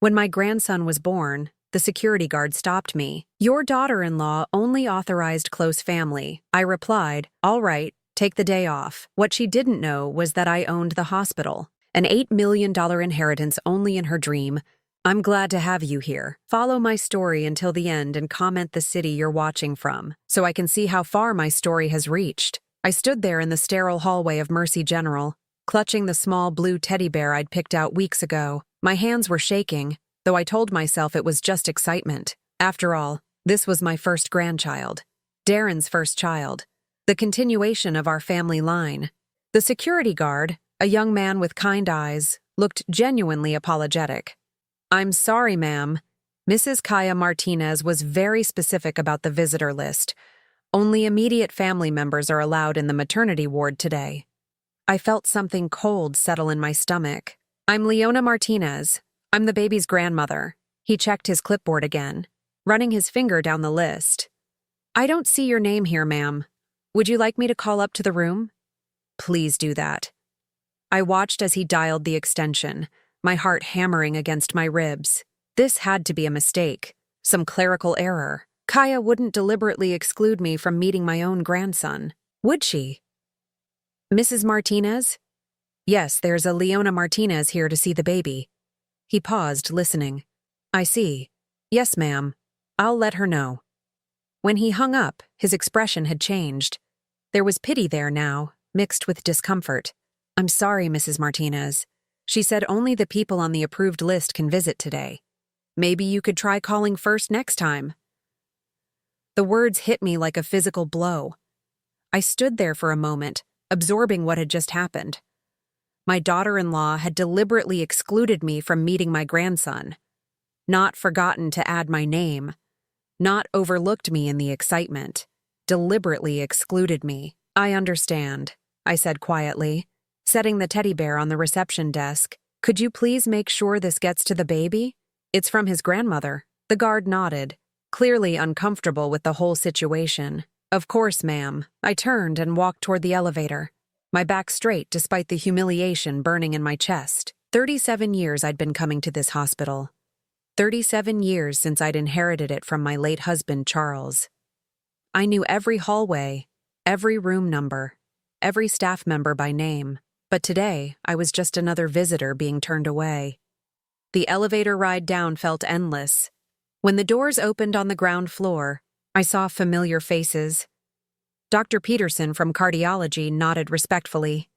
When my grandson was born, the security guard stopped me. "Your daughter-in-law only authorized close family." I replied, "All right, take the day off." What she didn't know was that I owned the hospital. An $8 million inheritance only in her dream. "I'm glad to have you here. Follow my story until the end and comment the city you're watching from, so I can see how far my story has reached." I stood there in the sterile hallway of Mercy General, clutching the small blue teddy bear I'd picked out weeks ago. My hands were shaking, though I told myself it was just excitement. After all, this was my first grandchild. Darren's first child. The continuation of our family line. The security guard, a young man with kind eyes, looked genuinely apologetic. "I'm sorry, ma'am." Mrs. Kaya Martinez was very specific about the visitor list. Only immediate family members are allowed in the maternity ward today. I felt something cold settle in my stomach. "I'm Leona Martinez. I'm the baby's grandmother." He checked his clipboard again, running his finger down the list. "I don't see your name here, ma'am. Would you like me to call up to the room?" "Please do that." I watched as he dialed the extension, my heart hammering against my ribs. This had to be a mistake, some clerical error. Kaya wouldn't deliberately exclude me from meeting my own grandson, would she? "Mrs. Martinez?" "Yes, there's a Leona Martinez here to see the baby." He paused, listening. "I see. Yes, ma'am. I'll let her know." When he hung up, his expression had changed. There was pity there now, mixed with discomfort. "I'm sorry, Mrs. Martinez. She said only the people on the approved list can visit today. Maybe you could try calling first next time." The words hit me like a physical blow. I stood there for a moment, absorbing what had just happened. My daughter-in-law had deliberately excluded me from meeting my grandson, not forgotten to add my name, not overlooked me in the excitement, deliberately excluded me. "I understand," I said quietly, setting the teddy bear on the reception desk. "Could you please make sure this gets to the baby? It's from his grandmother." The guard nodded, clearly uncomfortable with the whole situation. "Of course, ma'am." I turned and walked toward the elevator, my back straight despite the humiliation burning in my chest. 37 years I'd been coming to this hospital. 37 years since I'd inherited it from my late husband, Charles. I knew every hallway, every room number, every staff member by name. But today, I was just another visitor being turned away. The elevator ride down felt endless. When the doors opened on the ground floor, I saw familiar faces. Dr. Peterson from cardiology nodded respectfully.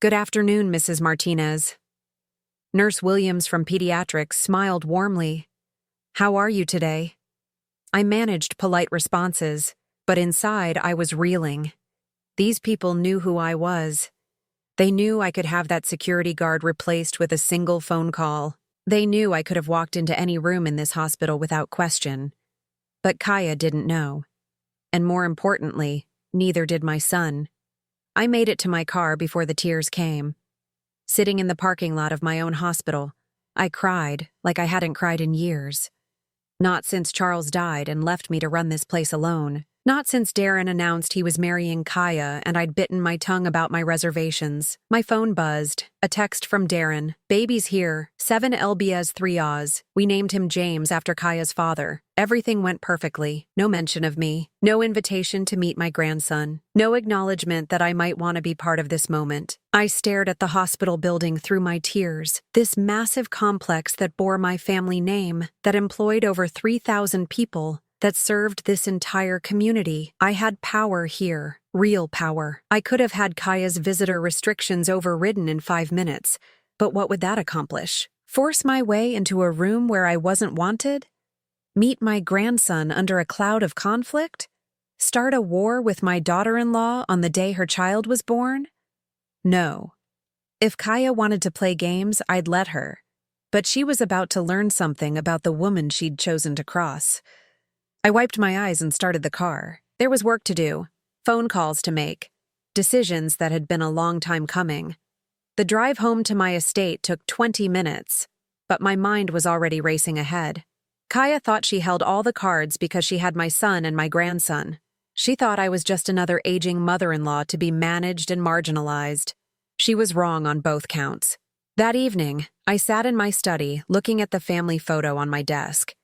"Good afternoon, Mrs. Martinez." Nurse Williams from pediatrics smiled warmly. "How are you today?" I managed polite responses, but inside I was reeling. These people knew who I was. They knew I could have that security guard replaced with a single phone call. They knew I could have walked into any room in this hospital without question. But Kaya didn't know. And more importantly, neither did my son. I made it to my car before the tears came. Sitting in the parking lot of my own hospital, I cried like I hadn't cried in years. Not since Charles died and left me to run this place alone. Not since Darren announced he was marrying Kaya and I'd bitten my tongue about my reservations. My phone buzzed. A text from Darren. "Baby's here. 7 lbs 3 Oz. We named him James after Kaya's father." Everything went perfectly. No mention of me. No invitation to meet my grandson. No acknowledgement that I might want to be part of this moment. I stared at the hospital building through my tears. This massive complex that bore my family name, that employed over 3,000 people, that served this entire community. I had power here, real power. I could have had Kaya's visitor restrictions overridden in 5 minutes, but what would that accomplish? Force my way into a room where I wasn't wanted? Meet my grandson under a cloud of conflict? Start a war with my daughter-in-law on the day her child was born? No. If Kaya wanted to play games, I'd let her. But she was about to learn something about the woman she'd chosen to cross. I wiped my eyes and started the car. There was work to do, phone calls to make, decisions that had been a long time coming. The drive home to my estate took 20 minutes, but my mind was already racing ahead. Kaya thought she held all the cards because she had my son and my grandson. She thought I was just another aging mother-in-law to be managed and marginalized. She was wrong on both counts. That evening, I sat in my study looking at the family photo on my desk.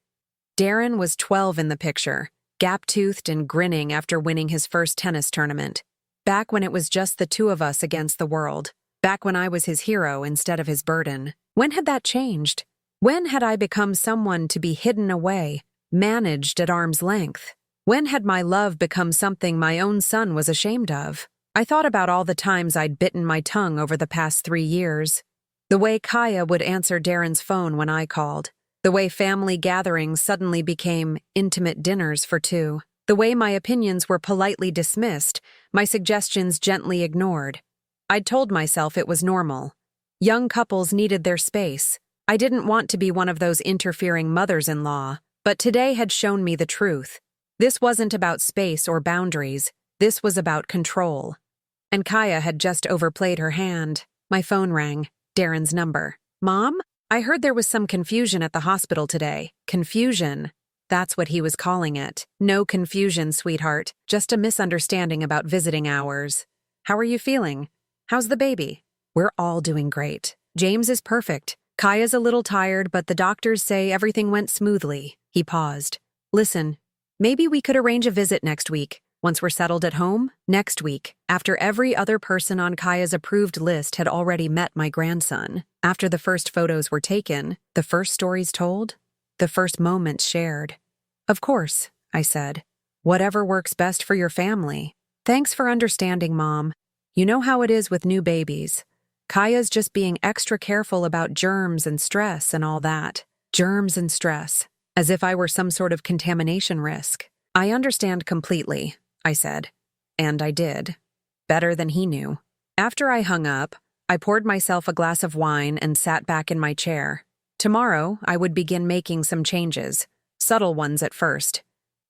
Darren was 12 in the picture, gap-toothed and grinning after winning his first tennis tournament. Back when it was just the two of us against the world. Back when I was his hero instead of his burden. When had that changed? When had I become someone to be hidden away, managed at arm's length? When had my love become something my own son was ashamed of? I thought about all the times I'd bitten my tongue over the past 3 years. The way Kaya would answer Darren's phone when I called. The way family gatherings suddenly became intimate dinners for two. The way my opinions were politely dismissed, my suggestions gently ignored. I'd told myself it was normal. Young couples needed their space. I didn't want to be one of those interfering mothers-in-law, but today had shown me the truth. This wasn't about space or boundaries. This was about control. And Kaya had just overplayed her hand. My phone rang. Darren's number. Mom? I heard there was some confusion at the hospital today. Confusion. That's what he was calling it. No confusion, sweetheart. Just a misunderstanding about visiting hours. How are you feeling? How's the baby? We're all doing great. James is perfect. Kaya's a little tired, but the doctors say everything went smoothly. He paused. Listen, maybe we could arrange a visit next week. Once we're settled at home? Next week, after every other person on Kaya's approved list had already met my grandson. After the first photos were taken, the first stories told, the first moments shared. Of course, I said. Whatever works best for your family. Thanks for understanding, Mom. You know how it is with new babies. Kaya's just being extra careful about germs and stress and all that. Germs and stress. As if I were some sort of contamination risk. I understand completely, I said. And I did. Better than he knew. After I hung up, I poured myself a glass of wine and sat back in my chair. Tomorrow, I would begin making some changes. Subtle ones at first.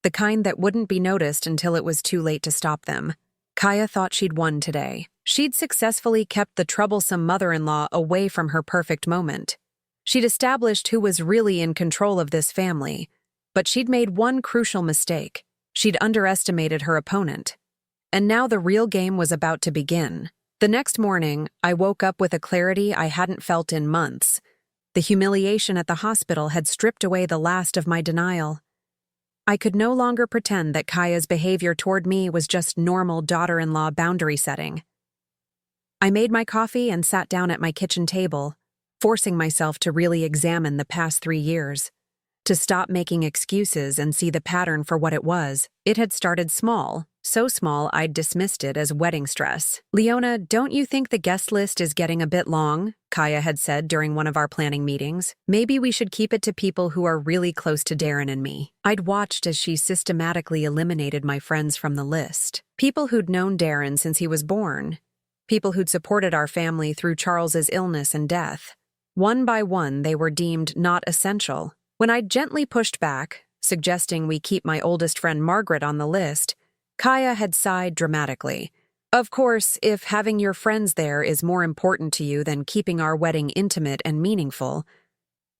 The kind that wouldn't be noticed until it was too late to stop them. Kaya thought she'd won today. She'd successfully kept the troublesome mother-in-law away from her perfect moment. She'd established who was really in control of this family. But she'd made one crucial mistake. She'd underestimated her opponent. And now the real game was about to begin. The next morning, I woke up with a clarity I hadn't felt in months. The humiliation at the hospital had stripped away the last of my denial. I could no longer pretend that Kaya's behavior toward me was just normal daughter-in-law boundary setting. I made my coffee and sat down at my kitchen table, forcing myself to really examine the past 3 years. To stop making excuses and see the pattern for what it was. It had started small, so small I'd dismissed it as wedding stress. Leona, don't you think the guest list is getting a bit long? Kaya had said during one of our planning meetings. Maybe we should keep it to people who are really close to Darren and me. I'd watched as she systematically eliminated my friends from the list. People who'd known Darren since he was born. People who'd supported our family through Charles's illness and death. One by one, they were deemed not essential. When I gently pushed back, suggesting we keep my oldest friend Margaret on the list, Kaya had sighed dramatically. Of course, if having your friends there is more important to you than keeping our wedding intimate and meaningful.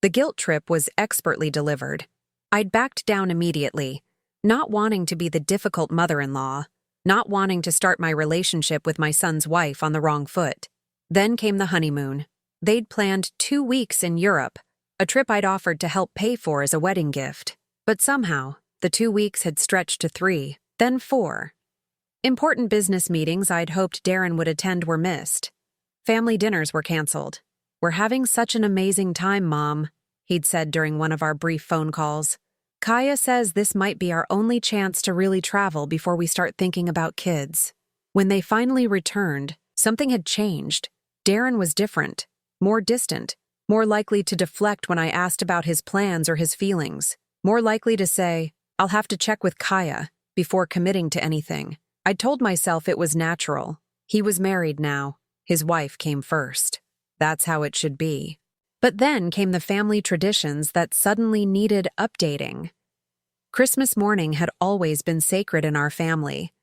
The guilt trip was expertly delivered. I'd backed down immediately, not wanting to be the difficult mother-in-law, not wanting to start my relationship with my son's wife on the wrong foot. Then came the honeymoon. They'd planned 2 weeks in Europe. A trip I'd offered to help pay for as a wedding gift. But somehow, the 2 weeks had stretched to 3, then 4. Important business meetings I'd hoped Darren would attend were missed. Family dinners were canceled. We're having such an amazing time, Mom, he'd said during one of our brief phone calls. Kaya says this might be our only chance to really travel before we start thinking about kids. When they finally returned, something had changed. Darren was different, more distant. More likely to deflect when I asked about his plans or his feelings. More likely to say, I'll have to check with Kaya before committing to anything. I'd told myself it was natural. He was married now. His wife came first. That's how it should be. But then came the family traditions that suddenly needed updating. Christmas morning had always been sacred in our family.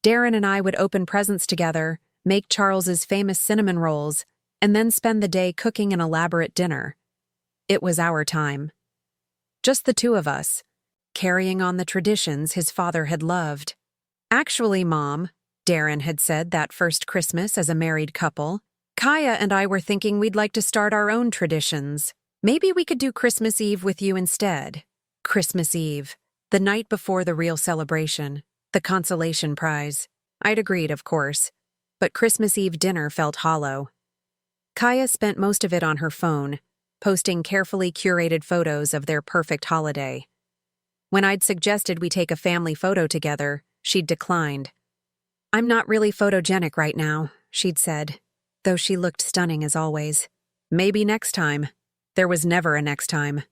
Darren and I would open presents together, make Charles's famous cinnamon rolls, and then spend the day cooking an elaborate dinner. It was our time. Just the two of us, carrying on the traditions his father had loved. Actually, Mom, Darren had said that first Christmas as a married couple, Kaya and I were thinking we'd like to start our own traditions. Maybe we could do Christmas Eve with you instead. Christmas Eve, the night before the real celebration, the consolation prize. I'd agreed, of course, but Christmas Eve dinner felt hollow. Kaya spent most of it on her phone, posting carefully curated photos of their perfect holiday. When I'd suggested we take a family photo together, she'd declined. "I'm not really photogenic right now," she'd said, though she looked stunning as always. Maybe next time. There was never a next time.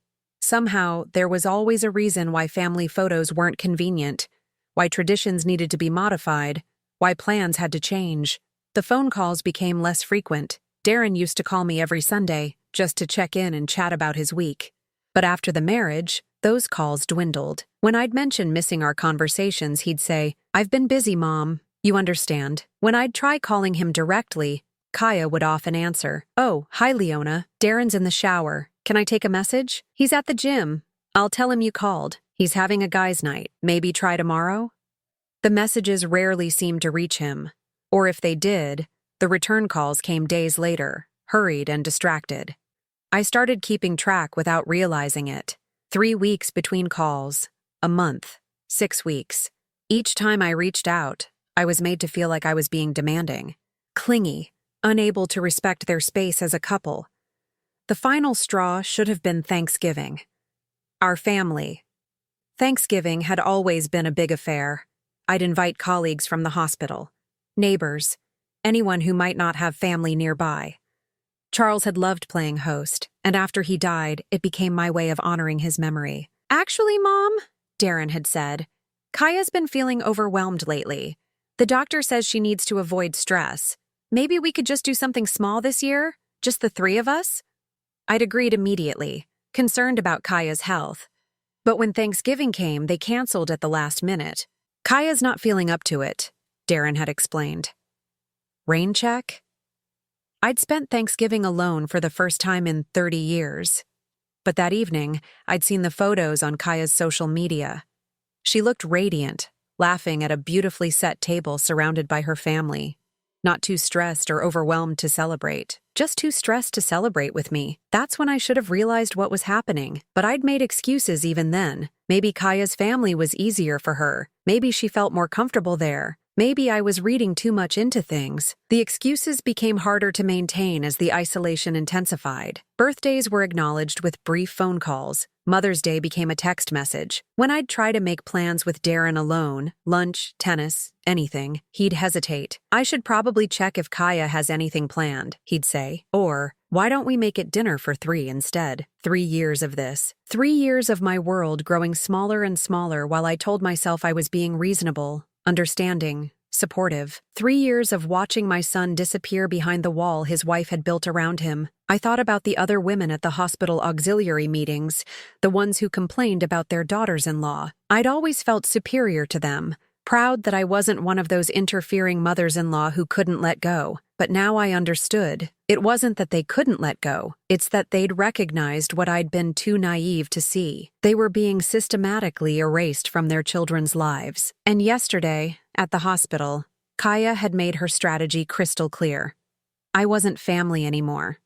Somehow, there was always a reason why family photos weren't convenient, why traditions needed to be modified, why plans had to change. The phone calls became less frequent. Darren used to call me every Sunday, just to check in and chat about his week. But after the marriage, those calls dwindled. When I'd mention missing our conversations, he'd say, "I've been busy, Mom. You understand." When I'd try calling him directly, Kaya would often answer, "Oh, hi Leona, Darren's in the shower. Can I take a message? He's at the gym. I'll tell him you called. He's having a guys' night. Maybe try tomorrow?" The messages rarely seemed to reach him, or if they did, the return calls came days later, hurried and distracted. I started keeping track without realizing it. 3 weeks between calls, a month, 6 weeks. Each time I reached out, I was made to feel like I was being demanding, clingy, unable to respect their space as a couple. The final straw should have been Thanksgiving. Our family. Thanksgiving had always been a big affair. I'd invite colleagues from the hospital, neighbors, anyone who might not have family nearby. Charles had loved playing host, and after he died, it became my way of honoring his memory. "Actually, Mom," Darren had said, "Kaya's been feeling overwhelmed lately. The doctor says she needs to avoid stress. Maybe we could just do something small this year? Just the 3 of us?" I'd agreed immediately, concerned about Kaya's health. But when Thanksgiving came, they canceled at the last minute. "Kaya's not feeling up to it," Darren had explained. Rain check? I'd spent Thanksgiving alone for the first time in 30 years. But that evening, I'd seen the photos on Kaya's social media. She looked radiant, laughing at a beautifully set table surrounded by her family. Not too stressed or overwhelmed to celebrate, just too stressed to celebrate with me. That's when I should have realized what was happening, but I'd made excuses even then. Maybe Kaya's family was easier for her. Maybe she felt more comfortable there. Maybe I was reading too much into things. The excuses became harder to maintain as the isolation intensified. Birthdays were acknowledged with brief phone calls. Mother's Day became a text message. When I'd try to make plans with Darren alone, lunch, tennis, anything, he'd hesitate. "I should probably check if Kaya has anything planned," he'd say. Or, "Why don't we make it dinner for 3 instead?" 3 years of this. 3 years of my world growing smaller and smaller while I told myself I was being reasonable, understanding, supportive. 3 years of watching my son disappear behind the wall his wife had built around him. I thought about the other women at the hospital auxiliary meetings, the ones who complained about their daughters-in-law. I'd always felt superior to them, proud that I wasn't one of those interfering mothers-in-law who couldn't let go. But now I understood. It wasn't that they couldn't let go. It's that they'd recognized what I'd been too naive to see. They were being systematically erased from their children's lives. And yesterday, at the hospital, Kaya had made her strategy crystal clear. I wasn't family anymore.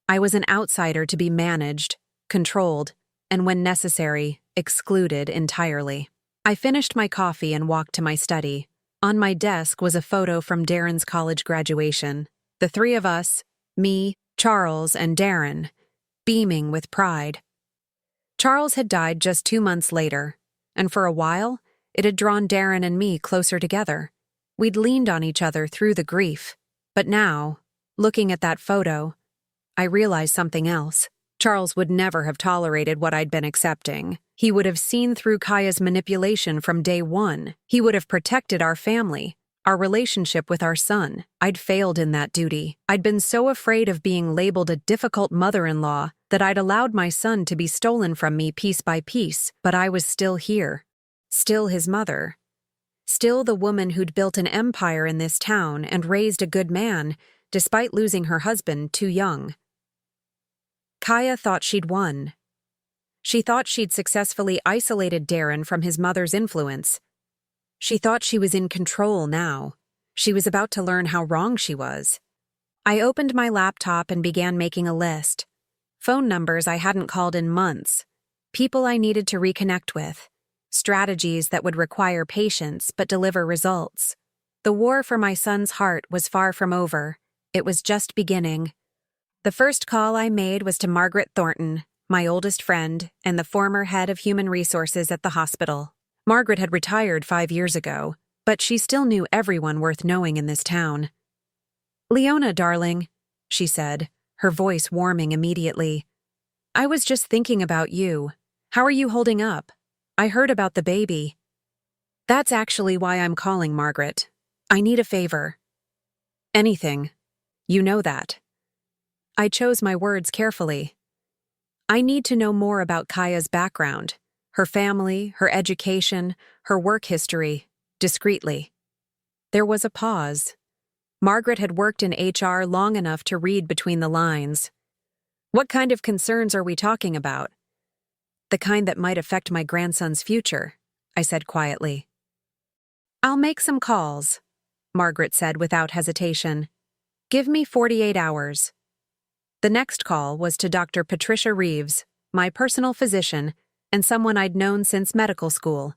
I was an outsider to be managed, controlled, and when necessary, excluded entirely. I finished my coffee and walked to my study. On my desk was a photo from Darren's college graduation. The 3 of us, me, Charles, and Darren, beaming with pride. Charles had died just 2 months later, and for a while, it had drawn Darren and me closer together. We'd leaned on each other through the grief. But now, looking at that photo, I realized something else. Charles would never have tolerated what I'd been accepting. He would have seen through Kaya's manipulation from day one. He would have protected our family, our relationship with our son. I'd failed in that duty. I'd been so afraid of being labeled a difficult mother-in-law that I'd allowed my son to be stolen from me piece by piece, but I was still here. Still his mother. Still the woman who'd built an empire in this town and raised a good man, despite losing her husband too young. Kaya thought she'd won. She thought she'd successfully isolated Darren from his mother's influence. She thought she was in control now. She was about to learn how wrong she was. I opened my laptop and began making a list. Phone numbers I hadn't called in months. People I needed to reconnect with. Strategies that would require patience but deliver results. The war for my son's heart was far from over. It was just beginning. The first call I made was to Margaret Thornton, my oldest friend and the former head of human resources at the hospital. Margaret had retired 5 years ago, but she still knew everyone worth knowing in this town. "Leona, darling," she said, her voice warming immediately. "I was just thinking about you. How are you holding up? I heard about the baby." "That's actually why I'm calling, Margaret. I need a favor." "Anything. You know that." I chose my words carefully. "I need to know more about Kaya's background, her family, her education, her work history, discreetly." There was a pause. Margaret had worked in HR long enough to read between the lines. "What kind of concerns are we talking about?" "The kind that might affect my grandson's future," I said quietly. "I'll make some calls," Margaret said without hesitation. "Give me 48 hours. The next call was to Dr. Patricia Reeves, my personal physician, and someone I'd known since medical school.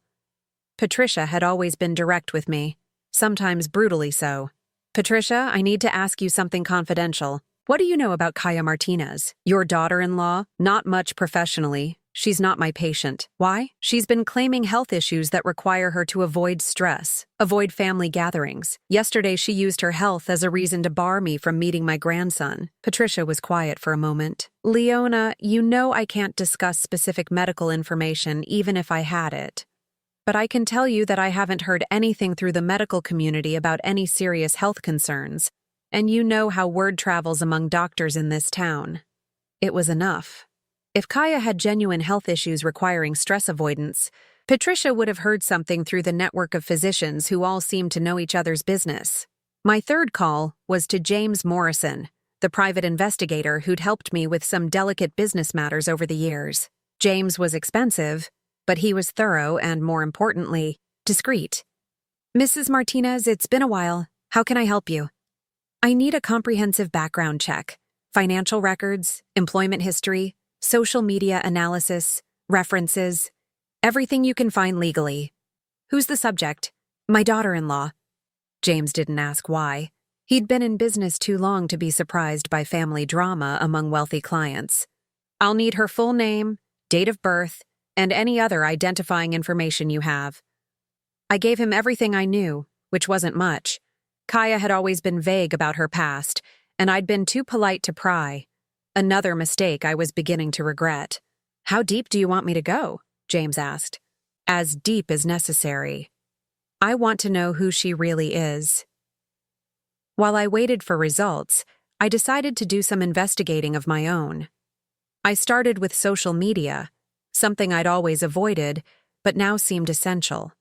Patricia had always been direct with me, sometimes brutally so. "Patricia, I need to ask you something confidential. What do you know about Kaya Martinez, your daughter-in-law?" "Not much professionally. She's not my patient." "Why?" "She's been claiming health issues that require her to avoid stress, avoid family gatherings. Yesterday she used her health as a reason to bar me from meeting my grandson." Patricia was quiet for a moment. "Leona, you know I can't discuss specific medical information even if I had it. But I can tell you that I haven't heard anything through the medical community about any serious health concerns, and you know how word travels among doctors in this town." It was enough. If Kaya had genuine health issues requiring stress avoidance, Patricia would have heard something through the network of physicians who all seemed to know each other's business. My third call was to James Morrison, the private investigator who'd helped me with some delicate business matters over the years. James was expensive, but he was thorough and, more importantly, discreet. "Mrs. Martinez, it's been a while. How can I help you?" "I need a comprehensive background check. Financial records, employment history, social media analysis, references, everything you can find legally." "Who's the subject?" "My daughter-in-law." James didn't ask why. He'd been in business too long to be surprised by family drama among wealthy clients. "I'll need her full name, date of birth, and any other identifying information you have." I gave him everything I knew, which wasn't much. Kaya had always been vague about her past, and I'd been too polite to pry. Another mistake I was beginning to regret. "How deep do you want me to go?" James asked. "As deep as necessary. I want to know who she really is." While I waited for results, I decided to do some investigating of my own. I started with social media, something I'd always avoided, but now seemed essential.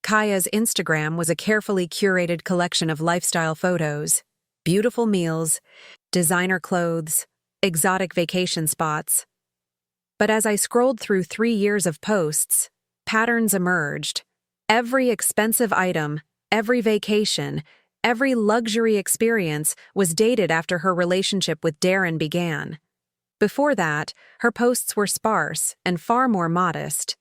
Kaya's Instagram was a carefully curated collection of lifestyle photos, beautiful meals, designer clothes, exotic vacation spots. But as I scrolled through 3 years of posts, patterns emerged. Every expensive item, every vacation, every luxury experience was dated after her relationship with Darren began. Before that, her posts were sparse and far more modest.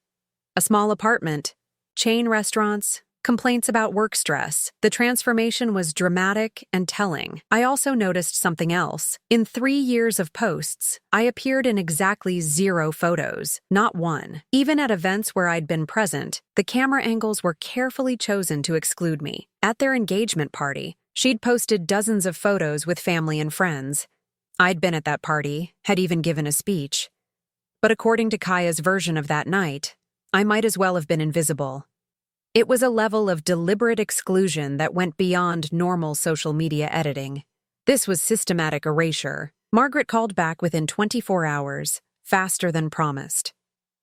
A small apartment, chain restaurants, complaints about work stress. The transformation was dramatic and telling. I also noticed something else. In 3 years of posts, I appeared in exactly 0 photos, not one. Even at events where I'd been present, the camera angles were carefully chosen to exclude me. At their engagement party, she'd posted dozens of photos with family and friends. I'd been at that party, had even given a speech. But according to Kaya's version of that night, I might as well have been invisible. It was a level of deliberate exclusion that went beyond normal social media editing. This was systematic erasure. Margaret called back within 24 hours, faster than promised.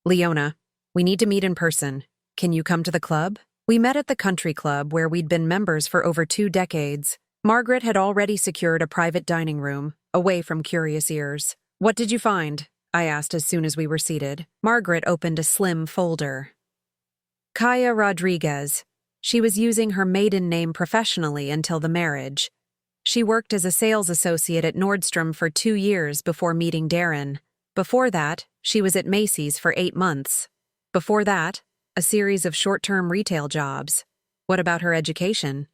"Leona, we need to meet in person. Can you come to the club?" We met at the country club where we'd been members for over 2 decades. Margaret had already secured a private dining room, away from curious ears. "What did you find?" I asked as soon as we were seated. Margaret opened a slim folder. Kaya Rodriguez. She was using her maiden name professionally until the marriage. She worked as a sales associate at Nordstrom for 2 years before meeting Darren. Before that, she was at Macy's for 8 months. Before that, a series of short-term retail jobs. What about her education?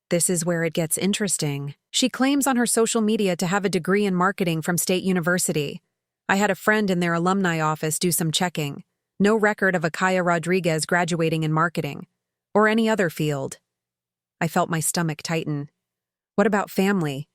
This is where it gets interesting. She claims on her social media to have a degree in marketing from State University. I had a friend in their alumni office do some checking. No record of Akaya Rodriguez graduating in marketing, or any other field. I felt my stomach tighten. What about family?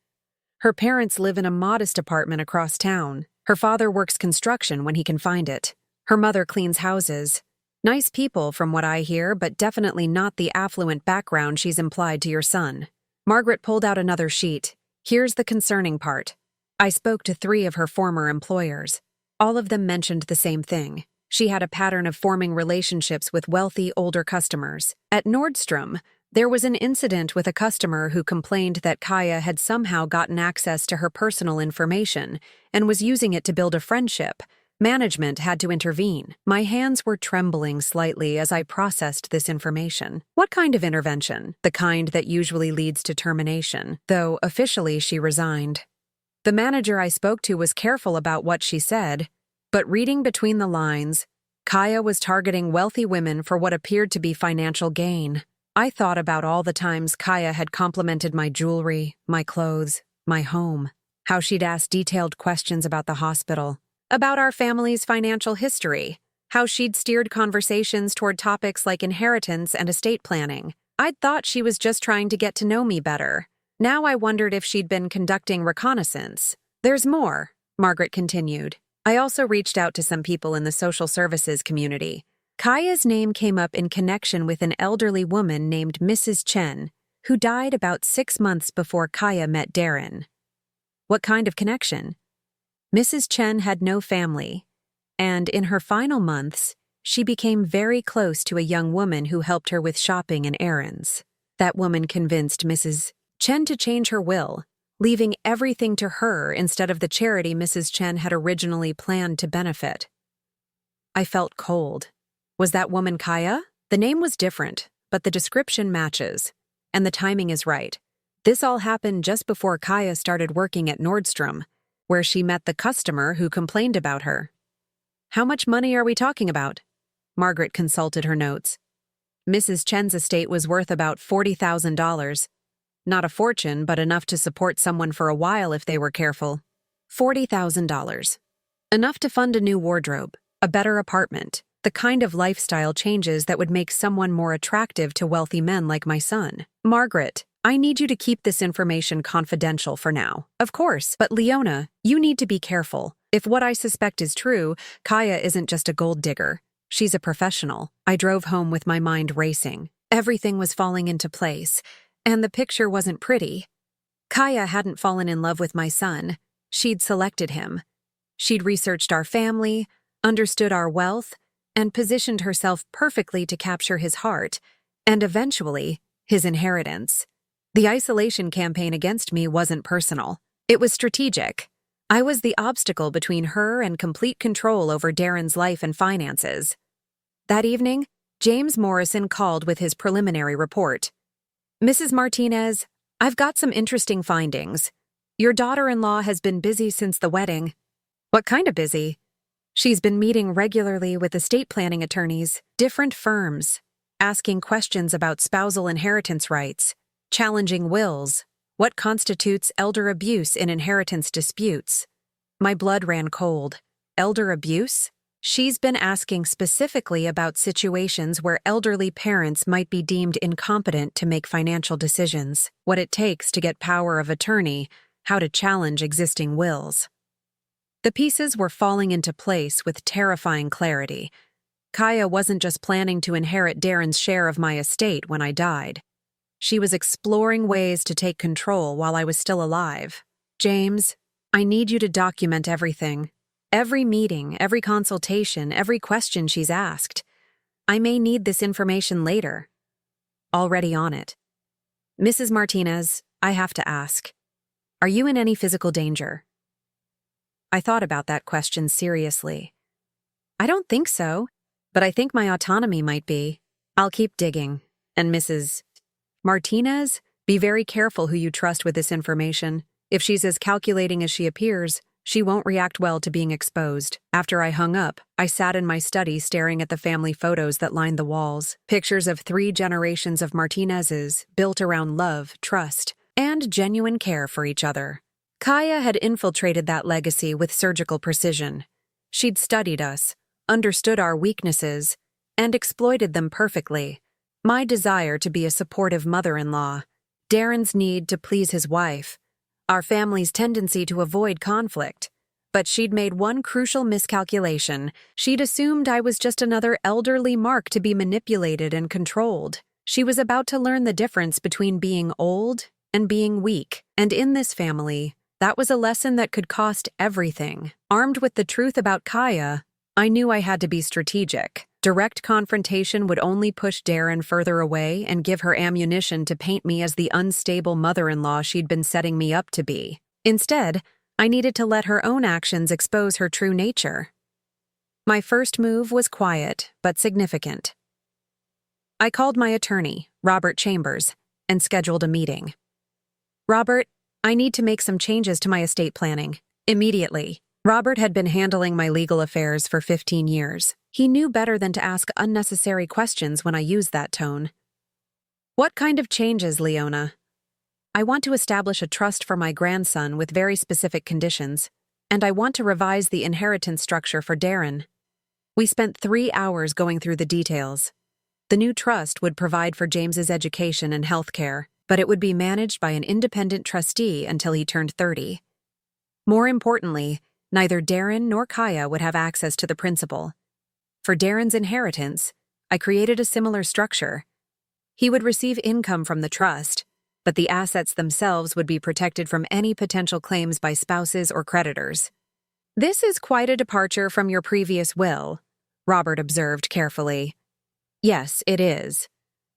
Her parents live in a modest apartment across town. Her father works construction when he can find it. Her mother cleans houses. Nice people from what I hear, but definitely not the affluent background she's implied to your son. Margaret pulled out another sheet. Here's the concerning part. I spoke to 3 of her former employers. All of them mentioned the same thing. She had a pattern of forming relationships with wealthy, older customers. At Nordstrom, there was an incident with a customer who complained that Kaya had somehow gotten access to her personal information and was using it to build a friendship. Management had to intervene. My hands were trembling slightly as I processed this information. What kind of intervention? The kind that usually leads to termination, though officially she resigned. The manager I spoke to was careful about what she said, but reading between the lines, Kaya was targeting wealthy women for what appeared to be financial gain. I thought about all the times Kaya had complimented my jewelry, my clothes, my home, how she'd asked detailed questions about the hospital, about our family's financial history, how she'd steered conversations toward topics like inheritance and estate planning. I'd thought she was just trying to get to know me better. Now I wondered if she'd been conducting reconnaissance. There's more, Margaret continued. I also reached out to some people in the social services community. Kaya's name came up in connection with an elderly woman named Mrs. Chen, who died about 6 months before Kaya met Darren. What kind of connection? Mrs. Chen had no family, and in her final months, she became very close to a young woman who helped her with shopping and errands. That woman convinced Mrs. Chen to change her will, leaving everything to her instead of the charity Mrs. Chen had originally planned to benefit. I felt cold. Was that woman Kaya? The name was different, but the description matches, and the timing is right. This all happened just before Kaya started working at Nordstrom, where she met the customer who complained about her. How much money are we talking about? Margaret consulted her notes. Mrs. Chen's estate was worth about $40,000. Not a fortune, but enough to support someone for a while if they were careful. $40,000. Enough to fund a new wardrobe, a better apartment, the kind of lifestyle changes that would make someone more attractive to wealthy men like my son. Margaret, I need you to keep this information confidential for now. Of course, but Leona, you need to be careful. If what I suspect is true, Kaya isn't just a gold digger. She's a professional. I drove home with my mind racing. Everything was falling into place, and the picture wasn't pretty. Kaya hadn't fallen in love with my son. She'd selected him. She'd researched our family, understood our wealth, and positioned herself perfectly to capture his heart, and eventually, his inheritance. The isolation campaign against me wasn't personal. It was strategic. I was the obstacle between her and complete control over Darren's life and finances. That evening, James Morrison called with his preliminary report. Mrs. Martinez, I've got some interesting findings. Your daughter-in-law has been busy since the wedding. What kind of busy? She's been meeting regularly with estate planning attorneys, different firms, asking questions about spousal inheritance rights, challenging wills, what constitutes elder abuse in inheritance disputes. My blood ran cold. Elder abuse? She's been asking specifically about situations where elderly parents might be deemed incompetent to make financial decisions, what it takes to get power of attorney, how to challenge existing wills. The pieces were falling into place with terrifying clarity. Kaya wasn't just planning to inherit Darren's share of my estate when I died. She was exploring ways to take control while I was still alive. James, I need you to document everything. Every meeting, every consultation, every question she's asked. I may need this information later. Already on it. Mrs. Martinez, I have to ask. Are you in any physical danger? I thought about that question seriously. I don't think so, but I think my autonomy might be. I'll keep digging. And Mrs. Martinez, Be very careful who you trust with this information. If she's as calculating as she appears, she won't react well to being exposed. After I hung up, I sat in my study staring at the family photos that lined the walls. Pictures of 3 generations of Martinezes built around love, trust, and genuine care for each other. Kaya had infiltrated that legacy with surgical precision. She'd studied us, understood our weaknesses, and exploited them perfectly. My desire to be a supportive mother-in-law, Darren's need to please his wife, our family's tendency to avoid conflict. But she'd made one crucial miscalculation. She'd assumed I was just another elderly Mark to be manipulated and controlled. She was about to learn the difference between being old and being weak. And in this family, that was a lesson that could cost everything. Armed with the truth about Kaya, I knew I had to be strategic. Direct confrontation would only push Darren further away and give her ammunition to paint me as the unstable mother-in-law she'd been setting me up to be. Instead, I needed to let her own actions expose her true nature. My first move was quiet but significant. I called my attorney, Robert Chambers, and scheduled a meeting. "Robert, I need to make some changes to my estate planning. Immediately." Robert had been handling my legal affairs for 15 years. He knew better than to ask unnecessary questions when I used that tone. "What kind of changes, Leona?" "I want to establish a trust for my grandson with very specific conditions, and I want to revise the inheritance structure for Darren." We spent 3 hours going through the details. The new trust would provide for James's education and health care, but it would be managed by an independent trustee until he turned 30. More importantly, neither Darren nor Kaya would have access to the principal. For Darren's inheritance, I created a similar structure. He would receive income from the trust, but the assets themselves would be protected from any potential claims by spouses or creditors. "This is quite a departure from your previous will," Robert observed carefully. "Yes, it is.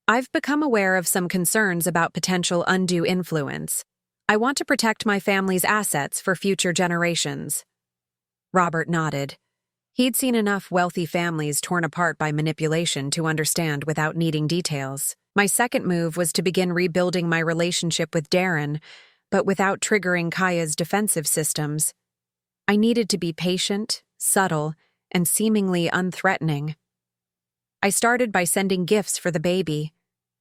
I've become aware of some concerns about potential undue influence. I want to protect my family's assets for future generations." Robert nodded. He'd seen enough wealthy families torn apart by manipulation to understand without needing details. My second move was to begin rebuilding my relationship with Darren, but without triggering Kaya's defensive systems. I needed to be patient, subtle, and seemingly unthreatening. I started by sending gifts for the baby.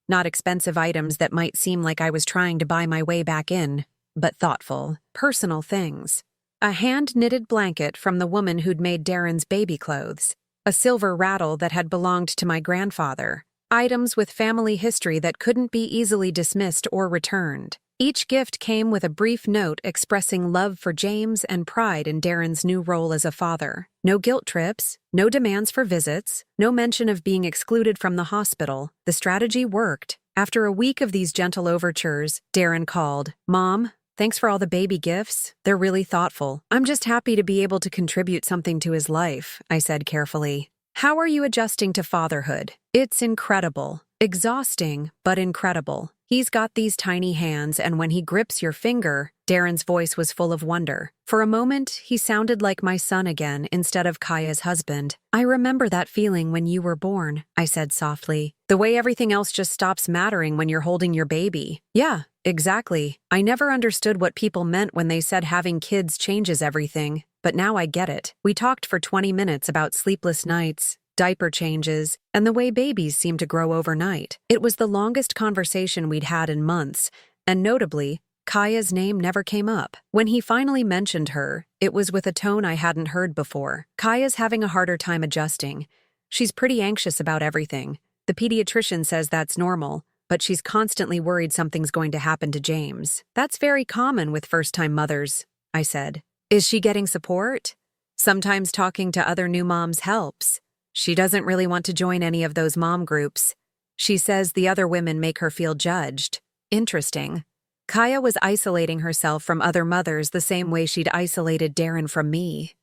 Not expensive items that might seem like I was trying to buy my way back in, but thoughtful, personal things. A hand-knitted blanket from the woman who'd made Darren's baby clothes. A silver rattle that had belonged to my grandfather. Items with family history that couldn't be easily dismissed or returned. Each gift came with a brief note expressing love for James and pride in Darren's new role as a father. No guilt trips, no demands for visits, no mention of being excluded from the hospital. The strategy worked. After a week of these gentle overtures, Darren called. "Mom, thanks for all the baby gifts. They're really thoughtful. I'm just happy to be able to contribute something to his life," I said carefully. "How are you adjusting to fatherhood?" "It's incredible. Exhausting, but incredible. He's got these tiny hands, and when he grips your finger," Darren's voice was full of wonder. "For a moment, he sounded like my son again instead of Kaya's husband. I remember that feeling when you were born," I said softly. "The way everything else just stops mattering when you're holding your baby." "Yeah, exactly. I never understood what people meant when they said having kids changes everything, but now I get it." We talked for 20 minutes about sleepless nights, diaper changes, and the way babies seem to grow overnight. It was the longest conversation we'd had in months, and notably, Kaya's name never came up. When he finally mentioned her, it was with a tone I hadn't heard before. "Kaya's having a harder time adjusting. She's pretty anxious about everything. The pediatrician says that's normal, but she's constantly worried something's going to happen to James." "That's very common with first-time mothers," I said. "Is she getting support?" "Sometimes talking to other new moms helps. She doesn't really want to join any of those mom groups. She says the other women make her feel judged." "Interesting." Kaya was isolating herself from other mothers the same way she'd isolated Darren from me.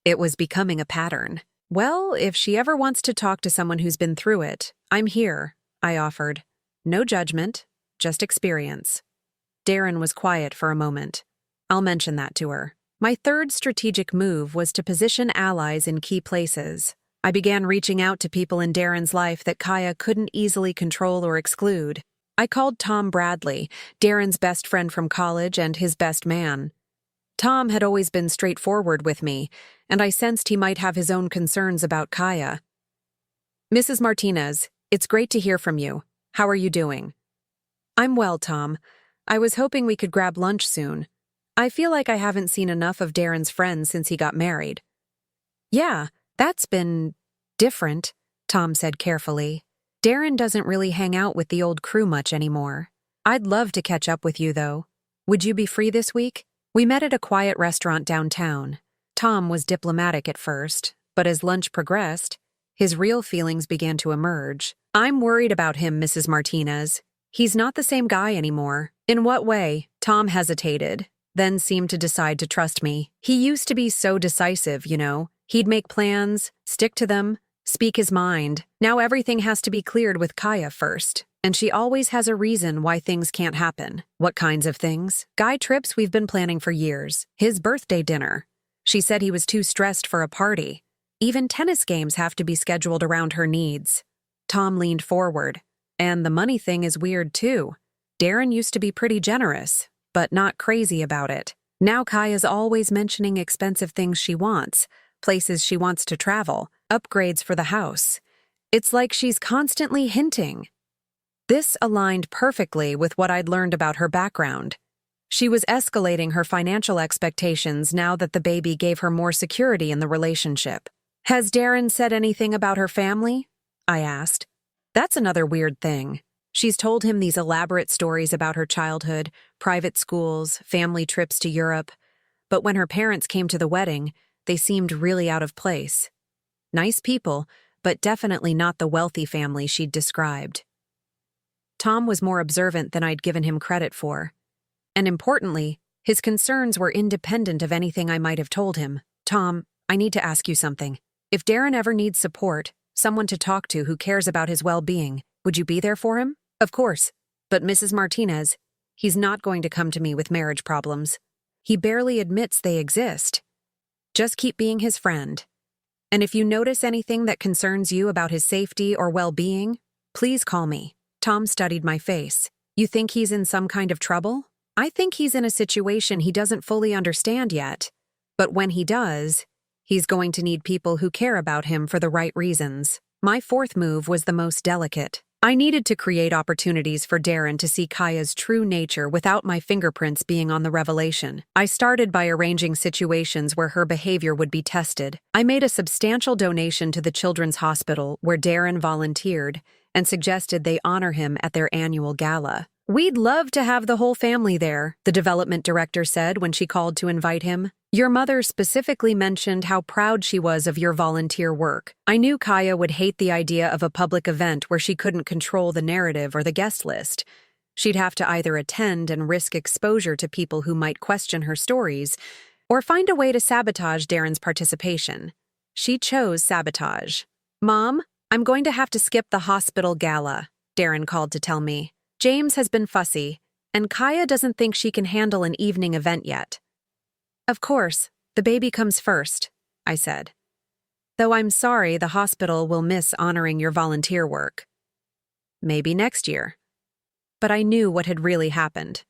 It was becoming a pattern. "Well, if she ever wants to talk to someone who's been through it, I'm here," I offered. No judgment, just experience. Darren was quiet for a moment. "I'll mention that to her." My third strategic move was to position allies in key places. I began reaching out to people in Darren's life that Kaya couldn't easily control or exclude. I called Tom Bradley, Darren's best friend from college and his best man. Tom had always been straightforward with me, and I sensed he might have his own concerns about Kaya. "Mrs. Martinez, it's great to hear from you. How are you doing?" "I'm well, Tom. I was hoping we could grab lunch soon. I feel like I haven't seen enough of Darren's friends since he got married." "Yeah, that's been different," Tom said carefully. "Darren doesn't really hang out with the old crew much anymore. I'd love to catch up with you, though. Would you be free this week? We met at a quiet restaurant downtown." Tom was diplomatic at first, but as lunch progressed, his real feelings began to emerge. "I'm worried about him, Mrs. Martinez. He's not the same guy anymore." "In what way?" Tom hesitated, then seemed to decide to trust me. "He used to be so decisive, you know. He'd make plans, stick to them, speak his mind. Now everything has to be cleared with Kaya first, and she always has a reason why things can't happen." "What kinds of things?" "Guy trips we've been planning for years. His birthday dinner. She said he was too stressed for a party. Even tennis games have to be scheduled around her needs." Tom leaned forward. "And the money thing is weird too. Darren used to be pretty generous, but not crazy about it. Now Kaya's always mentioning expensive things she wants, places she wants to travel, upgrades for the house. It's like she's constantly hinting." This aligned perfectly with what I'd learned about her background. She was escalating her financial expectations now that the baby gave her more security in the relationship. "Has Darren said anything about her family?" I asked. "That's another weird thing. She's told him these elaborate stories about her childhood, private schools, family trips to Europe. But when her parents came to the wedding, they seemed really out of place. Nice people, but definitely not the wealthy family she'd described." Tom was more observant than I'd given him credit for. And importantly, his concerns were independent of anything I might have told him. "Tom, I need to ask you something. If Darren ever needs support, someone to talk to who cares about his well-being, would you be there for him?" "Of course. But Mrs. Martinez, he's not going to come to me with marriage problems. He barely admits they exist. Just keep being his friend. And if you notice anything that concerns you about his safety or well-being, please call me." Tom studied my face. "You think he's in some kind of trouble?" "I think he's in a situation he doesn't fully understand yet. But when he does, he's going to need people who care about him for the right reasons." My fourth move was the most delicate. I needed to create opportunities for Darren to see Kaya's true nature without my fingerprints being on the revelation. I started by arranging situations where her behavior would be tested. I made a substantial donation to the Children's Hospital where Darren volunteered and suggested they honor him at their annual gala. "We'd love to have the whole family there," the development director said when she called to invite him. "Your mother specifically mentioned how proud she was of your volunteer work." I knew Kaya would hate the idea of a public event where she couldn't control the narrative or the guest list. She'd have to either attend and risk exposure to people who might question her stories, or find a way to sabotage Darren's participation. She chose sabotage. "Mom, I'm going to have to skip the hospital gala," Darren called to tell me. "James has been fussy, and Kaya doesn't think she can handle an evening event yet." "Of course, the baby comes first," I said. "Though I'm sorry the hospital will miss honoring your volunteer work." "Maybe next year." But I knew what had really happened.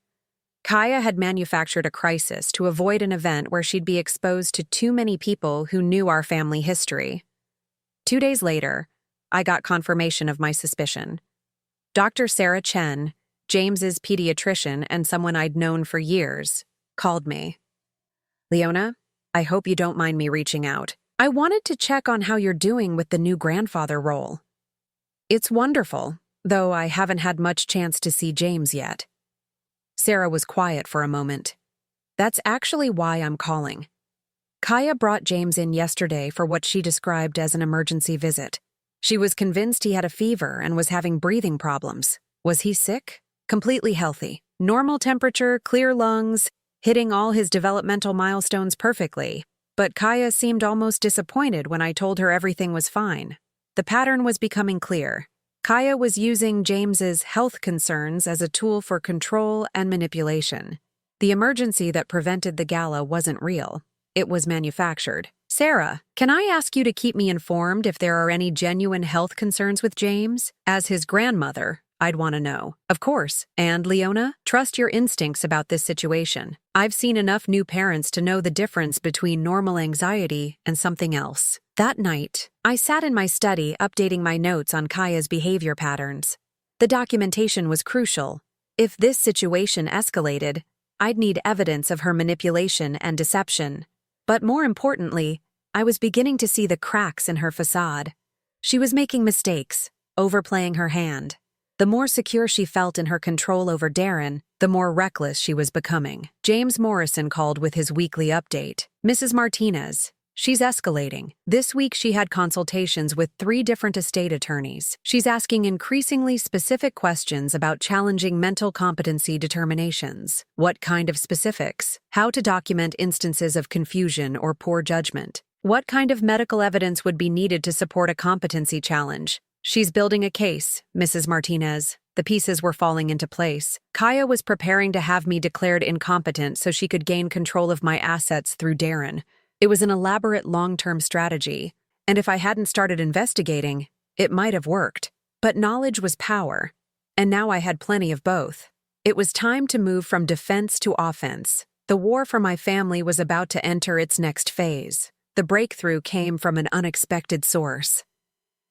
Kaya had manufactured a crisis to avoid an event where she'd be exposed to too many people who knew our family history. 2 days later, I got confirmation of my suspicion. Dr. Sarah Chen, James's pediatrician and someone I'd known for years, called me. "Leona, I hope you don't mind me reaching out. I wanted to check on how you're doing with the new grandfather role." "It's wonderful, though I haven't had much chance to see James yet." Sarah was quiet for a moment. "That's actually why I'm calling. Kaya brought James in yesterday for what she described as an emergency visit. She was convinced he had a fever and was having breathing problems. Was he sick? Completely healthy. Normal temperature, clear lungs, hitting all his developmental milestones perfectly. But Kaya seemed almost disappointed when I told her everything was fine. The pattern was becoming clear. Kaya was using James's health concerns as a tool for control and manipulation. The emergency that prevented the gala wasn't real. It was manufactured. "Sarah, can I ask you to keep me informed if there are any genuine health concerns with James? As his grandmother, I'd want to know. Of course. And, Leona, trust your instincts about this situation. I've seen enough new parents to know the difference between normal anxiety and something else. That night, I sat in my study updating my notes on Kaya's behavior patterns. The documentation was crucial. If this situation escalated, I'd need evidence of her manipulation and deception. But more importantly, I was beginning to see the cracks in her facade. She was making mistakes, overplaying her hand. The more secure she felt in her control over Darren, the more reckless she was becoming. James Morrison called with his weekly update. Mrs. Martinez, she's escalating. This week she had consultations with 3 different estate attorneys. She's asking increasingly specific questions about challenging mental competency determinations. What kind of specifics? How to document instances of confusion or poor judgment. What kind of medical evidence would be needed to support a competency challenge? She's building a case, Mrs. Martinez. The pieces were falling into place. Kaya was preparing to have me declared incompetent so she could gain control of my assets through Darren. It was an elaborate long-term strategy, and if I hadn't started investigating, it might have worked. But knowledge was power, and now I had plenty of both. It was time to move from defense to offense. The war for my family was about to enter its next phase. The breakthrough came from an unexpected source.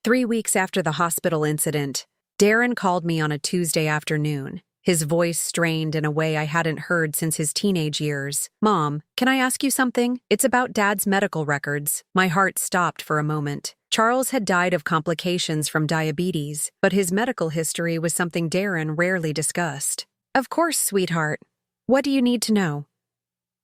3 weeks after the hospital incident, Darren called me on a Tuesday afternoon, his voice strained in a way I hadn't heard since his teenage years. "Mom, can I ask you something? It's about Dad's medical records." My heart stopped for a moment. Charles had died of complications from diabetes, but his medical history was something Darren rarely discussed. "Of course, sweetheart. What do you need to know?"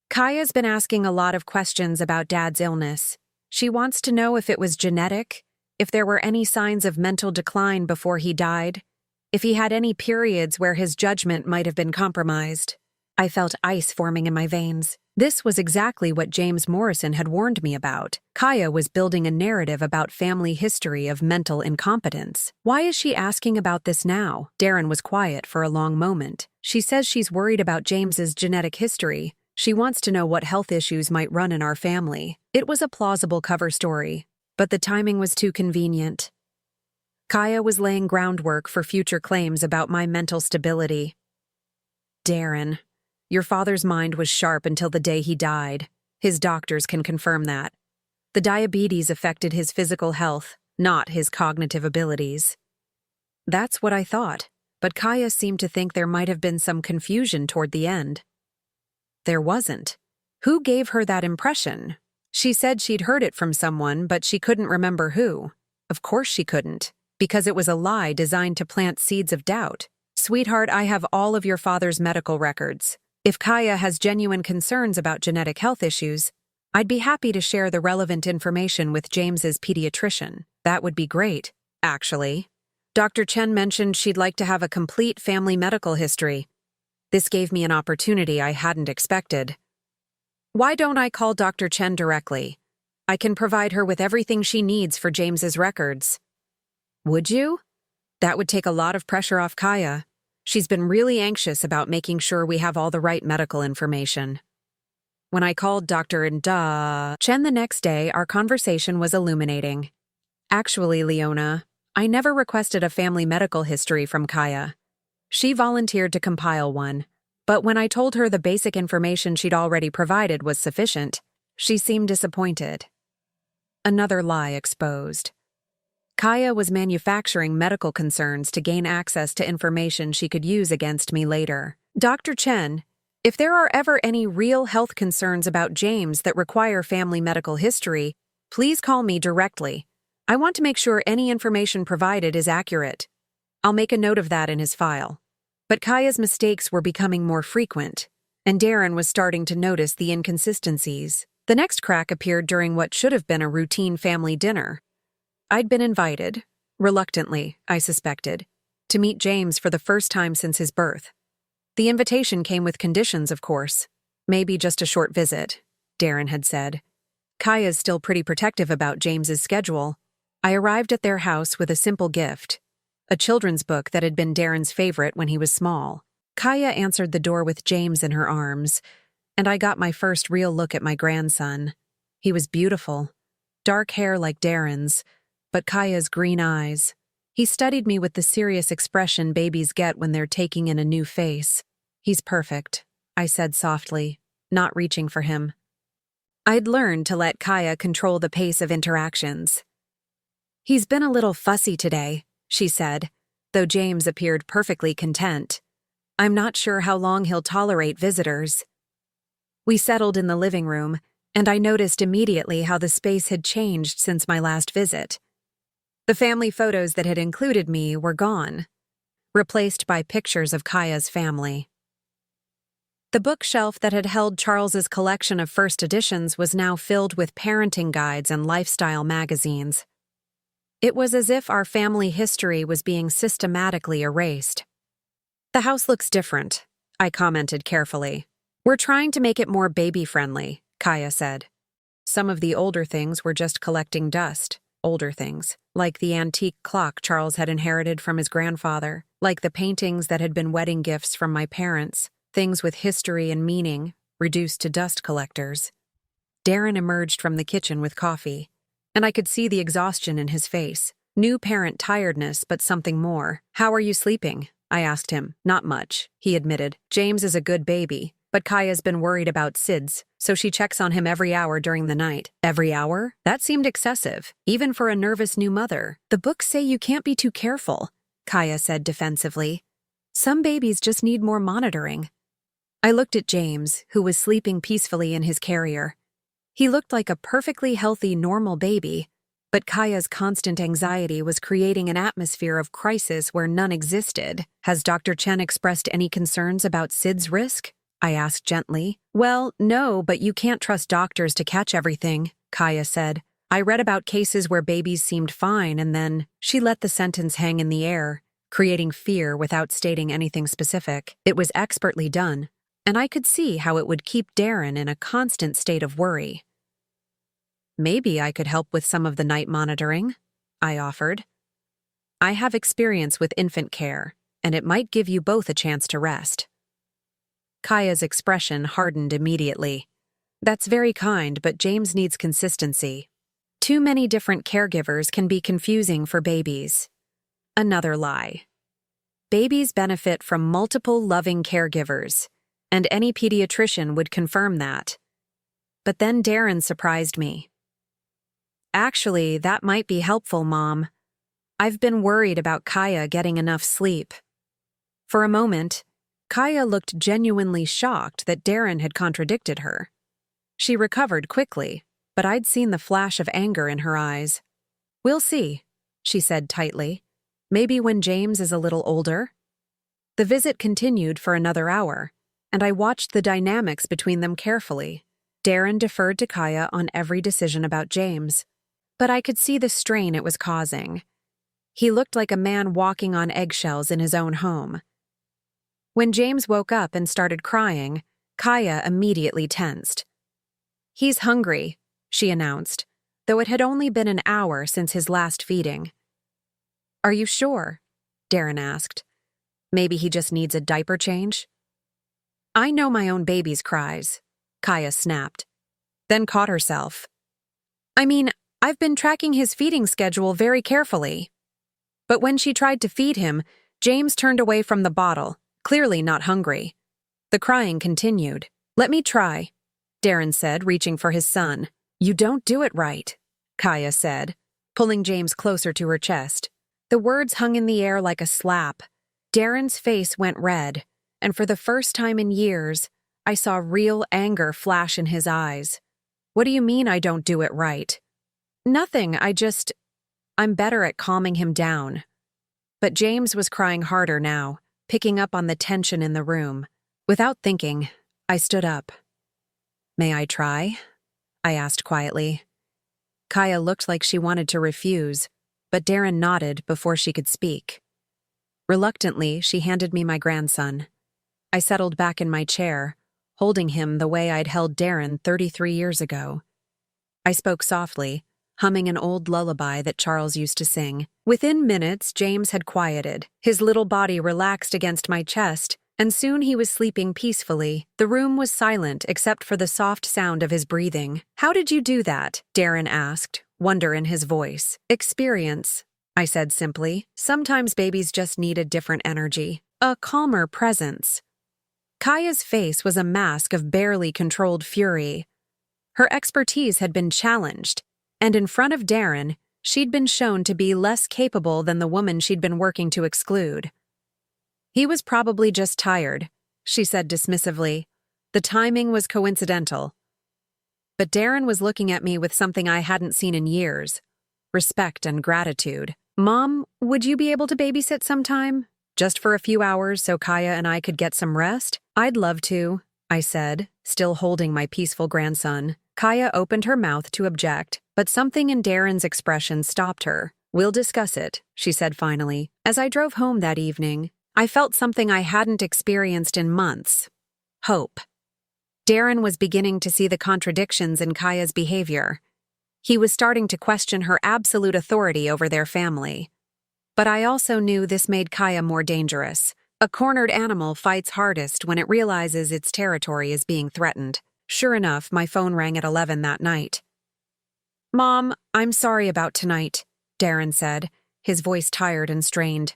"Kaya's been asking a lot of questions about Dad's illness. She wants to know if it was genetic, if there were any signs of mental decline before he died, if he had any periods where his judgment might have been compromised." I felt ice forming in my veins. This was exactly what James Morrison had warned me about. Kaya was building a narrative about family history of mental incompetence. Why is she asking about this now? Darren was quiet for a long moment. "She says she's worried about James's genetic history. She wants to know what health issues might run in our family." It was a plausible cover story, but the timing was too convenient. Kaya was laying groundwork for future claims about my mental stability. "Darren, your father's mind was sharp until the day he died. His doctors can confirm that. The diabetes affected his physical health, not his cognitive abilities." That's what I thought, but Kaya seemed to think there might have been some confusion toward the end. There wasn't. Who gave her that impression? She said she'd heard it from someone, but she couldn't remember who. Of course she couldn't, because it was a lie designed to plant seeds of doubt. "Sweetheart, I have all of your father's medical records. If Kaya has genuine concerns about genetic health issues, I'd be happy to share the relevant information with James's pediatrician. That would be great, actually. Dr. Chen mentioned she'd like to have a complete family medical history. This gave me an opportunity I hadn't expected. Why don't I call Dr. Chen directly? I can provide her with everything she needs for James's records." "Would you?" "That would take a lot of pressure off Kaya. She's been really anxious about making sure we have all the right medical information." When I called Dr. Chen the next day, our conversation was illuminating. "Actually, Leona, I never requested a family medical history from Kaya. She volunteered to compile one. But when I told her the basic information she'd already provided was sufficient, she seemed disappointed." Another lie exposed. Kaya was manufacturing medical concerns to gain access to information she could use against me later. "Dr. Chen, if there are ever any real health concerns about James that require family medical history, please call me directly. I want to make sure any information provided is accurate. I'll make a note of that in his file." But Kaya's mistakes were becoming more frequent, and Darren was starting to notice the inconsistencies. The next crack appeared during what should have been a routine family dinner. I'd been invited, reluctantly, I suspected, to meet James for the first time since his birth. The invitation came with conditions, of course. Maybe just a short visit, Darren had said. Kaya's still pretty protective about James's schedule. I arrived at their house with a simple gift. A children's book that had been Darren's favorite when he was small. Kaya answered the door with James in her arms, and I got my first real look at my grandson. He was beautiful. Dark hair like Darren's, but Kaya's green eyes, He studied me with the serious expression babies get when they're taking in a new face. He's perfect, I said softly, not reaching for him. I'd learned to let Kaya control the pace of interactions. He's been a little fussy today, she said, though James appeared perfectly content. I'm not sure how long he'll tolerate visitors. We settled in the living room, and I noticed immediately how the space had changed since my last visit. The family photos that had included me were gone, replaced by pictures of Kaya's family. The bookshelf that had held Charles's collection of first editions was now filled with parenting guides and lifestyle magazines. It was as if our family history was being systematically erased. The house looks different, I commented carefully. We're trying to make it more baby-friendly, Kaya said. Some of the older things were just collecting dust. Older things, like the antique clock Charles had inherited from his grandfather, like the paintings that had been wedding gifts from my parents, things with history and meaning, reduced to dust collectors. Darren emerged from the kitchen with coffee, and I could see the exhaustion in his face. New parent tiredness, but something more. How are you sleeping? I asked him. Not much, he admitted. James is a good baby, but Kaya's been worried about SIDS, so she checks on him every hour during the night. Every hour? That seemed excessive, even for a nervous new mother. The books say you can't be too careful, Kaya said defensively. Some babies just need more monitoring. I looked at James, who was sleeping peacefully in his carrier. He looked like a perfectly healthy, normal baby, but Kaya's constant anxiety was creating an atmosphere of crisis where none existed. Has Dr. Chen expressed any concerns about SIDS risk? I asked gently. Well, no, but you can't trust doctors to catch everything, Kaya said. I read about cases where babies seemed fine and then she let the sentence hang in the air, creating fear without stating anything specific. It was expertly done, and I could see how it would keep Darren in a constant state of worry. Maybe I could help with some of the night monitoring, I offered. I have experience with infant care, and it might give you both a chance to rest. Kaya's expression hardened immediately. That's very kind, but James needs consistency. Too many different caregivers can be confusing for babies. Another lie. Babies benefit from multiple loving caregivers, and any pediatrician would confirm that. But then Darren surprised me. Actually, that might be helpful, Mom. I've been worried about Kaya getting enough sleep. For a moment, Kaya looked genuinely shocked that Darren had contradicted her. She recovered quickly, but I'd seen the flash of anger in her eyes. We'll see, she said tightly. Maybe when James is a little older? The visit continued for another hour, and I watched the dynamics between them carefully. Darren deferred to Kaya on every decision about James, but I could see the strain it was causing. He looked like a man walking on eggshells in his own home. When James woke up and started crying, Kaya immediately tensed. He's hungry, she announced, though it had only been an hour since his last feeding. Are you sure? Darren asked. Maybe he just needs a diaper change? I know my own baby's cries, Kaya snapped, then caught herself. I mean, I've been tracking his feeding schedule very carefully. But when she tried to feed him, James turned away from the bottle, clearly not hungry. The crying continued. Let me try, Darren said, reaching for his son. You don't do it right, Kaya said, pulling James closer to her chest. The words hung in the air like a slap. Darren's face went red, and for the first time in years, I saw real anger flash in his eyes. What do you mean I don't do it right? Nothing, I'm better at calming him down. But James was crying harder now, picking up on the tension in the room. Without thinking, I stood up. May I try? I asked quietly. Kaya looked like she wanted to refuse, but Darren nodded before she could speak. Reluctantly, she handed me my grandson. I settled back in my chair, holding him the way I'd held Darren 33 years ago. I spoke softly, humming an old lullaby that Charles used to sing. Within minutes, James had quieted. His little body relaxed against my chest, and soon he was sleeping peacefully. The room was silent except for the soft sound of his breathing. How did you do that? Darren asked, wonder in his voice. Experience, I said simply. Sometimes babies just need a different energy, a calmer presence. Kaya's face was a mask of barely controlled fury. Her expertise had been challenged, and in front of Darren, she'd been shown to be less capable than the woman she'd been working to exclude. He was probably just tired, she said dismissively. The timing was coincidental. But Darren was looking at me with something I hadn't seen in years: respect and gratitude. Mom, would you be able to babysit sometime? Just for a few hours so Kaya and I could get some rest? I'd love to, I said, still holding my peaceful grandson. Kaya opened her mouth to object, but something in Darren's expression stopped her. We'll discuss it, she said finally. As I drove home that evening, I felt something I hadn't experienced in months: hope. Darren was beginning to see the contradictions in Kaya's behavior. He was starting to question her absolute authority over their family. But I also knew this made Kaya more dangerous. A cornered animal fights hardest when it realizes its territory is being threatened. Sure enough, my phone rang at 11 that night. Mom, I'm sorry about tonight, Darren said, his voice tired and strained.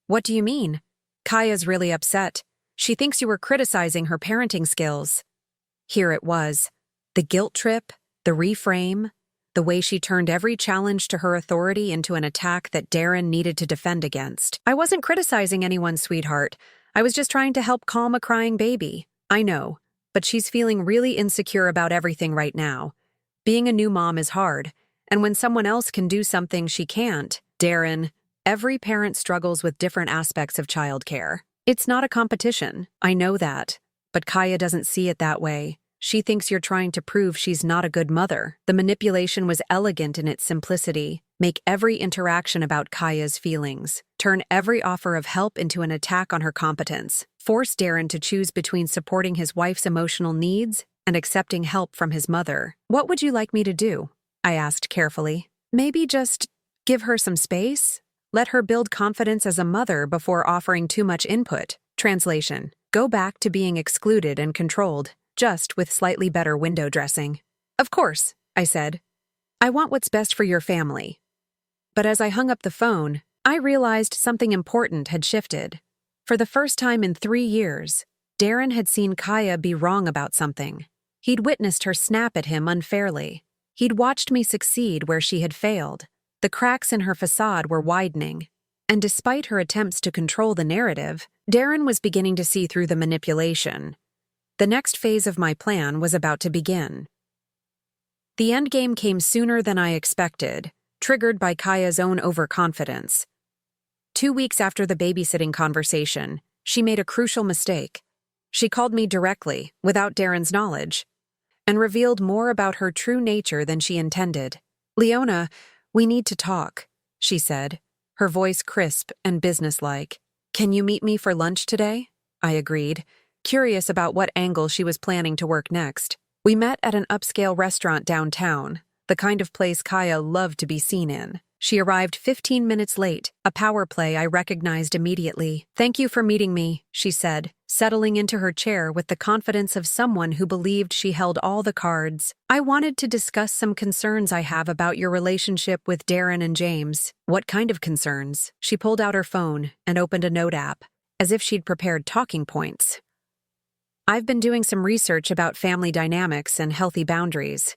What do you mean? Kaya's really upset. She thinks you were criticizing her parenting skills. Here it was. The guilt trip, the reframe, the way she turned every challenge to her authority into an attack that Darren needed to defend against. I wasn't criticizing anyone, sweetheart. I was just trying to help calm a crying baby. I know, but she's feeling really insecure about everything right now. Being a new mom is hard, and when someone else can do something she can't, Darren, every parent struggles with different aspects of childcare. It's not a competition, I know that, but Kaya doesn't see it that way. She thinks you're trying to prove she's not a good mother. The manipulation was elegant in its simplicity. Make every interaction about Kaya's feelings. Turn every offer of help into an attack on her competence. Force Darren to choose between supporting his wife's emotional needs and accepting help from his mother. What would you like me to do? I asked carefully. Maybe just give her some space? Let her build confidence as a mother before offering too much input. Translation: go back to being excluded and controlled, just with slightly better window dressing. Of course, I said. I want what's best for your family. But as I hung up the phone, I realized something important had shifted. For the first time in 3 years, Darren had seen Kaya be wrong about something. He'd witnessed her snap at him unfairly. He'd watched me succeed where she had failed. The cracks in her facade were widening. And despite her attempts to control the narrative, Darren was beginning to see through the manipulation. The next phase of my plan was about to begin. The endgame came sooner than I expected, triggered by Kaya's own overconfidence. 2 weeks after the babysitting conversation, she made a crucial mistake. She called me directly, without Darren's knowledge, and revealed more about her true nature than she intended. Leona, we need to talk, she said, her voice crisp and businesslike. Can you meet me for lunch today? I agreed, curious about what angle she was planning to work next. We met at an upscale restaurant downtown, the kind of place Kaya loved to be seen in. She arrived 15 minutes late, a power play I recognized immediately. Thank you for meeting me, she said, settling into her chair with the confidence of someone who believed she held all the cards. I wanted to discuss some concerns I have about your relationship with Darren and James. What kind of concerns? She pulled out her phone and opened a note app, as if she'd prepared talking points. I've been doing some research about family dynamics and healthy boundaries.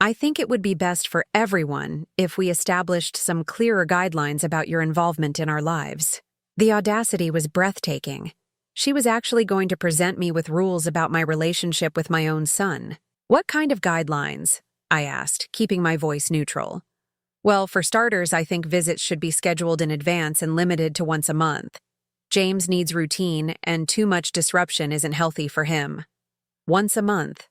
I think it would be best for everyone if we established some clearer guidelines about your involvement in our lives. The audacity was breathtaking. She was actually going to present me with rules about my relationship with my own son. What kind of guidelines? I asked, keeping my voice neutral. Well, for starters, I think visits should be scheduled in advance and limited to once a month. James needs routine, and too much disruption isn't healthy for him. Once a month.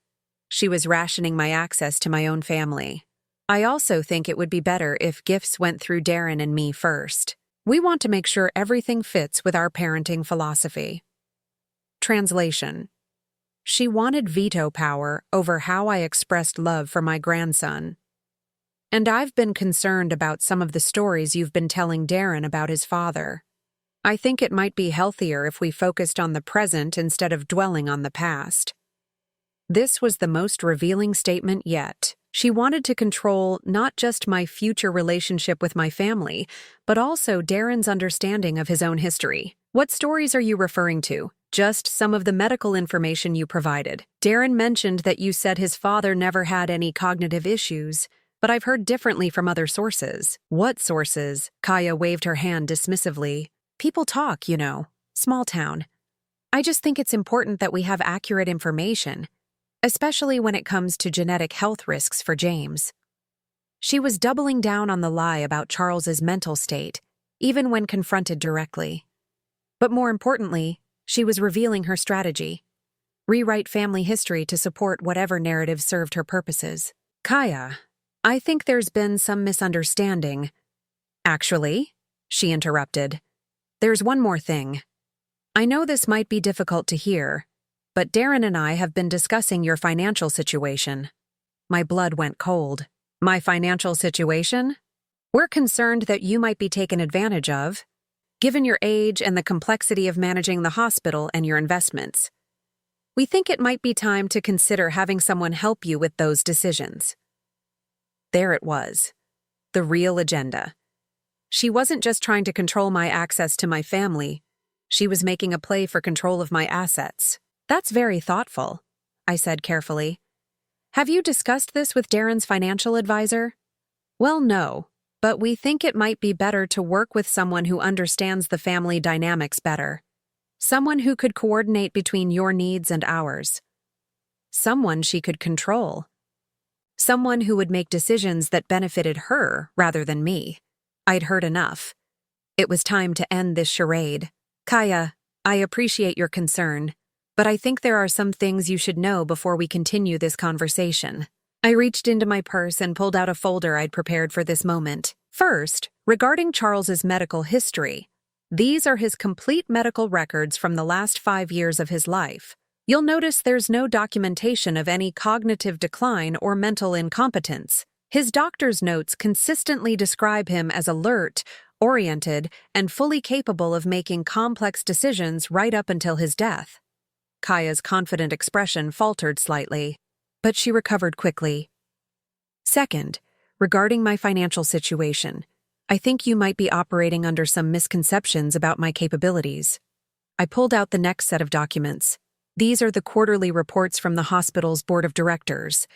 She was rationing my access to my own family. I also think it would be better if gifts went through Darren and me first. We want to make sure everything fits with our parenting philosophy. Translation: she wanted veto power over how I expressed love for my grandson. And I've been concerned about some of the stories you've been telling Darren about his father. I think it might be healthier if we focused on the present instead of dwelling on the past. This was the most revealing statement yet. She wanted to control not just my future relationship with my family, but also Darren's understanding of his own history. What stories are you referring to? Just some of the medical information you provided. Darren mentioned that you said his father never had any cognitive issues, but I've heard differently from other sources. What sources? Kaya waved her hand dismissively. People talk, you know. Small town. I just think it's important that we have accurate information, especially when it comes to genetic health risks for James. She was doubling down on the lie about Charles's mental state, even when confronted directly. But more importantly, she was revealing her strategy. Rewrite family history to support whatever narrative served her purposes. Kaya, I think there's been some misunderstanding. Actually, she interrupted, there's one more thing. I know this might be difficult to hear, but Darren and I have been discussing your financial situation. My blood went cold. My financial situation? We're concerned that you might be taken advantage of, given your age and the complexity of managing the hospital and your investments. We think it might be time to consider having someone help you with those decisions. There it was. The real agenda. She wasn't just trying to control my access to my family. She was making a play for control of my assets. That's very thoughtful, I said carefully. Have you discussed this with Darren's financial advisor? Well, no, but we think it might be better to work with someone who understands the family dynamics better. Someone who could coordinate between your needs and ours. Someone she could control. Someone who would make decisions that benefited her rather than me. I'd heard enough. It was time to end this charade. Kaya, I appreciate your concern, but I think there are some things you should know before we continue this conversation. I reached into my purse and pulled out a folder I'd prepared for this moment. First, regarding Charles's medical history. These are his complete medical records from the last 5 years of his life. You'll notice there's no documentation of any cognitive decline or mental incompetence. His doctor's notes consistently describe him as alert, oriented, and fully capable of making complex decisions right up until his death. Kaya's confident expression faltered slightly, but she recovered quickly. Second, regarding my financial situation, I think you might be operating under some misconceptions about my capabilities. I pulled out the next set of documents. These are the quarterly reports from the hospital's board of directors.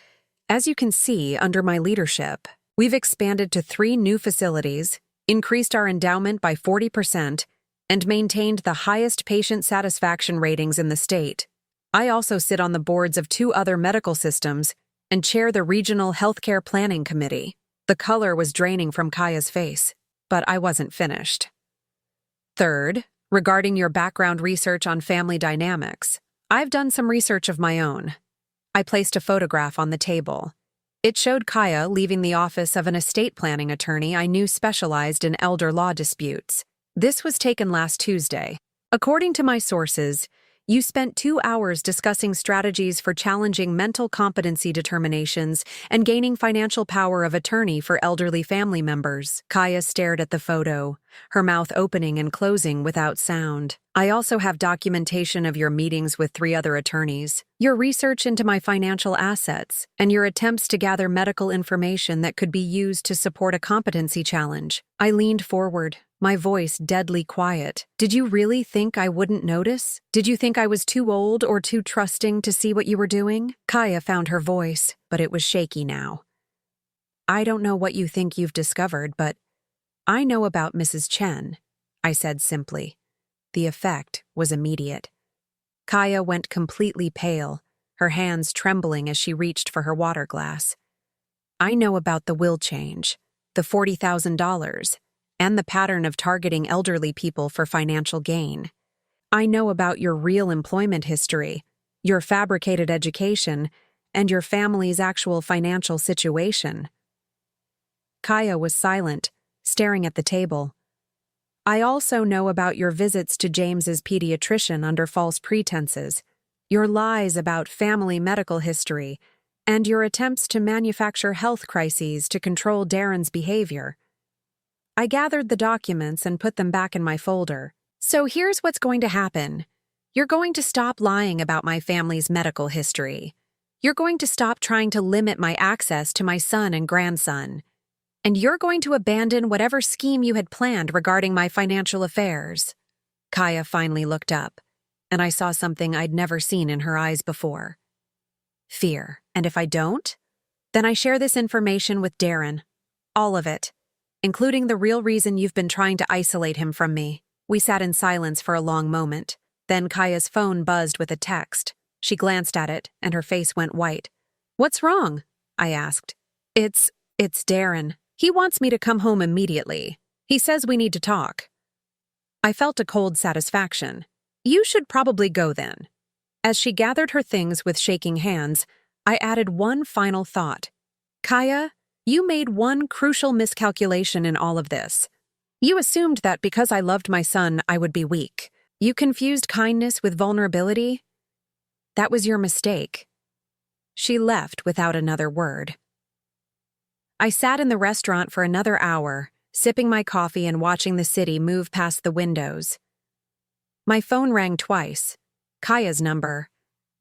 As you can see, under my leadership, we've expanded to 3 new facilities, increased our endowment by 40%, and maintained the highest patient satisfaction ratings in the state. I also sit on the boards of 2 other medical systems and chair the Regional Healthcare Planning Committee. The color was draining from Kaya's face, but I wasn't finished. Third, regarding your background research on family dynamics, I've done some research of my own. I placed a photograph on the table. It showed Kaya leaving the office of an estate planning attorney I knew specialized in elder law disputes. This was taken last Tuesday. According to my sources, you spent 2 hours discussing strategies for challenging mental competency determinations and gaining financial power of attorney for elderly family members. Kaya stared at the photo, her mouth opening and closing without sound. I also have documentation of your meetings with 3 other attorneys, your research into my financial assets, and your attempts to gather medical information that could be used to support a competency challenge. I leaned forward, my voice deadly quiet. Did you really think I wouldn't notice? Did you think I was too old or too trusting to see what you were doing? Kaya found her voice, but it was shaky now. I don't know what you think you've discovered, but I know about Mrs. Chen, I said simply. The effect was immediate. Kaya went completely pale, her hands trembling as she reached for her water glass. I know about the will change, the $40,000, and the pattern of targeting elderly people for financial gain. I know about your real employment history, your fabricated education, and your family's actual financial situation. Kaya was silent, staring at the table. I also know about your visits to James's pediatrician under false pretenses, your lies about family medical history, and your attempts to manufacture health crises to control Darren's behavior. I gathered the documents and put them back in my folder. So here's what's going to happen. You're going to stop lying about my family's medical history. You're going to stop trying to limit my access to my son and grandson. And you're going to abandon whatever scheme you had planned regarding my financial affairs." Kaya finally looked up, and I saw something I'd never seen in her eyes before. Fear. "And if I don't? Then I share this information with Darren. All of it, including the real reason you've been trying to isolate him from me." We sat in silence for a long moment. Then Kaya's phone buzzed with a text. She glanced at it, and her face went white. "What's wrong?" I asked. It's Darren. He wants me to come home immediately. He says we need to talk." I felt a cold satisfaction. "You should probably go then." As she gathered her things with shaking hands, I added one final thought. "Kaya, you made one crucial miscalculation in all of this. You assumed that because I loved my son, I would be weak. You confused kindness with vulnerability. That was your mistake." She left without another word. I sat in the restaurant for another hour, sipping my coffee and watching the city move past the windows. My phone rang twice, Kaya's number,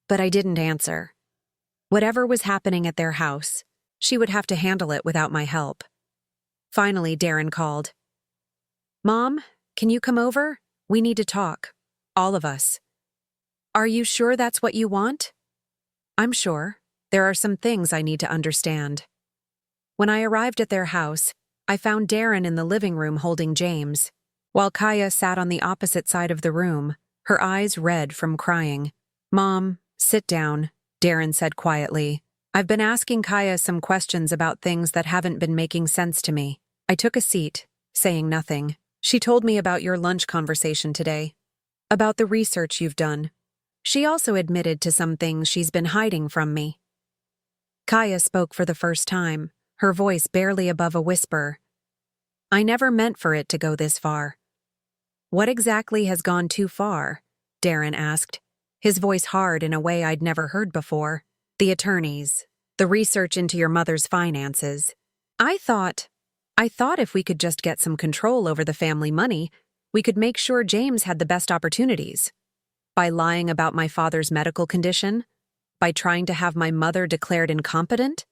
but I didn't answer. Whatever was happening at their house, she would have to handle it without my help. Finally, Darren called. "Mom, can you come over? We need to talk. All of us." "Are you sure that's what you want?" "I'm sure. There are some things I need to understand." When I arrived at their house, I found Darren in the living room holding James, while Kaya sat on the opposite side of the room, her eyes red from crying. "Mom, sit down," Darren said quietly. "I've been asking Kaya some questions about things that haven't been making sense to me." I took a seat, saying nothing. "She told me about your lunch conversation today, about the research you've done. She also admitted to some things she's been hiding from me." Kaya spoke for the first time, her voice barely above a whisper. "I never meant for it to go this far." "What exactly has gone too far?" Darren asked, his voice hard in a way I'd never heard before. "The attorneys, the research into your mother's finances. I thought if we could just get some control over the family money, we could make sure James had the best opportunities. By lying about my father's medical condition? By trying to have my mother declared incompetent?"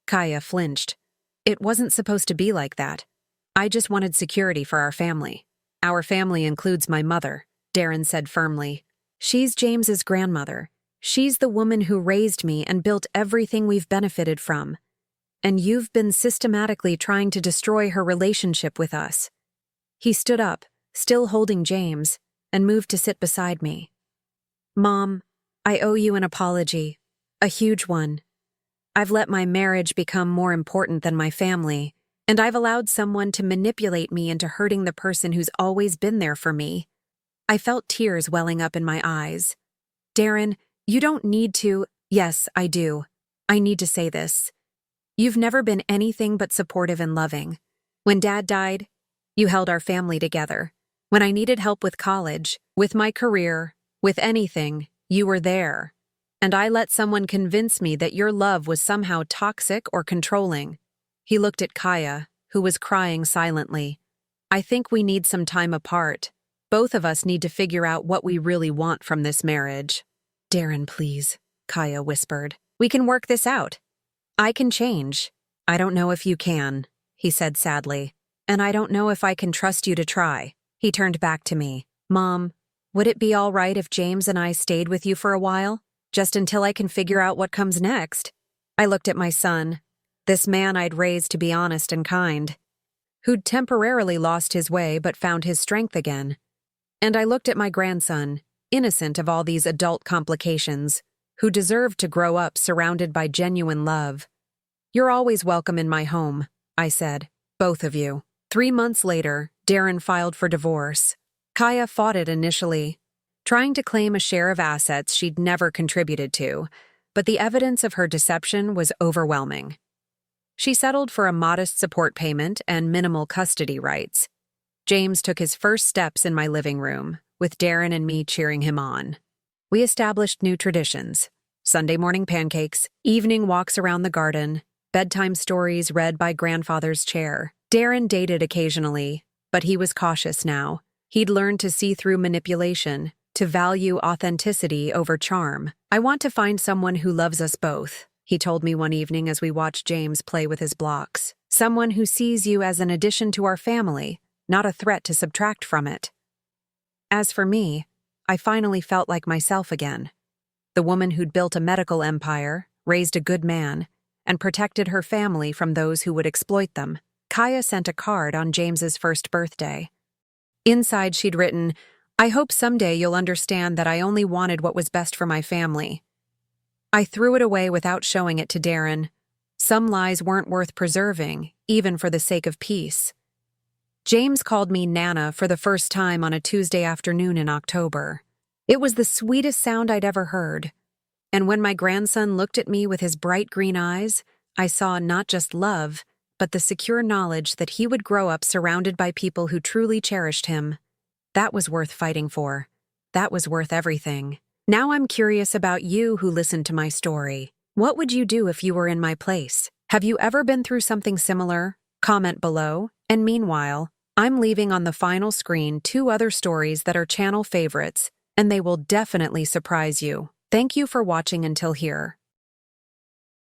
Kaya flinched. "It wasn't supposed to be like that. I just wanted security for our family." "Our family includes my mother," Darren said firmly. "She's James's grandmother. She's the woman who raised me and built everything we've benefited from. And you've been systematically trying to destroy her relationship with us." He stood up, still holding James, and moved to sit beside me. "Mom, I owe you an apology. A huge one. I've let my marriage become more important than my family, and I've allowed someone to manipulate me into hurting the person who's always been there for me." I felt tears welling up in my eyes. "Darren, you don't need to—" "Yes, I do. I need to say this. You've never been anything but supportive and loving. When Dad died, you held our family together. When I needed help with college, with my career, with anything, you were there. And I let someone convince me that your love was somehow toxic or controlling." He looked at Kaya, who was crying silently. "I think we need some time apart. Both of us need to figure out what we really want from this marriage." "Darren, please," Kaya whispered. "We can work this out. I can change." "I don't know if you can," he said sadly. "And I don't know if I can trust you to try." He turned back to me. "Mom, would it be all right if James and I stayed with you for a while? Just until I can figure out what comes next?" I looked at my son, this man I'd raised to be honest and kind, who'd temporarily lost his way but found his strength again. And I looked at my grandson, innocent of all these adult complications, who deserved to grow up surrounded by genuine love. "You're always welcome in my home," I said, "both of you." 3 months later, Darren filed for divorce. Kaya fought it initially, trying to claim a share of assets she'd never contributed to, but the evidence of her deception was overwhelming. She settled for a modest support payment and minimal custody rights. James took his first steps in my living room, with Darren and me cheering him on. We established new traditions: Sunday morning pancakes, evening walks around the garden, bedtime stories read by grandfather's chair. Darren dated occasionally, but he was cautious now. He'd learned to see through manipulation, to value authenticity over charm. I want to find someone who loves us both, he told me one evening as we watched James play with his blocks. Someone who sees you as an addition to our family, not a threat to subtract from it. As for me, I finally felt like myself again. The woman who'd built a medical empire, raised a good man, and protected her family from those who would exploit them. Kaya sent a card on James's first birthday. Inside she'd written, "I hope someday you'll understand that I only wanted what was best for my family." I threw it away without showing it to Darren. Some lies weren't worth preserving, even for the sake of peace. James called me Nana for the first time on a Tuesday afternoon in October. It was the sweetest sound I'd ever heard. And when my grandson looked at me with his bright green eyes, I saw not just love, but the secure knowledge that he would grow up surrounded by people who truly cherished him. That was worth fighting for. That was worth everything. Now I'm curious about you who listened to my story. What would you do if you were in my place? Have you ever been through something similar? Comment below. And meanwhile, I'm leaving on the final screen 2 other stories that are channel favorites, and they will definitely surprise you. Thank you for watching until here.